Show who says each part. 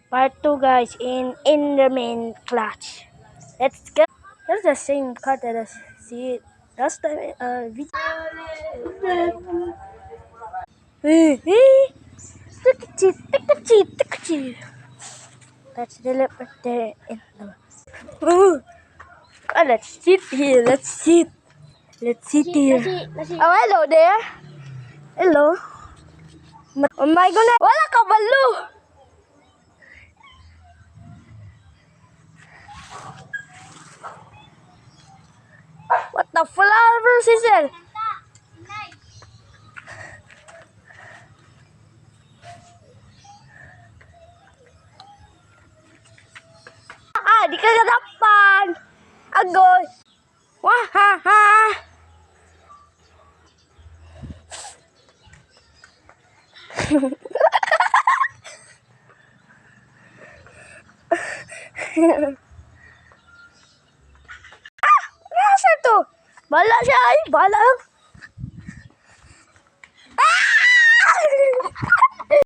Speaker 1: Part 2 guys in the main clutch. Let's go. That's the same card that I see last time video. Take a cheat. Let's delete right there in the let's sit here. Let's sit here. Oh, hello there. Hello. Oh my goodness. Wala ka balo. What the flowers is it? Di ka gadapan. Agoy. Wah ha ha. Nasa to? Bala siya ay. Bala lang.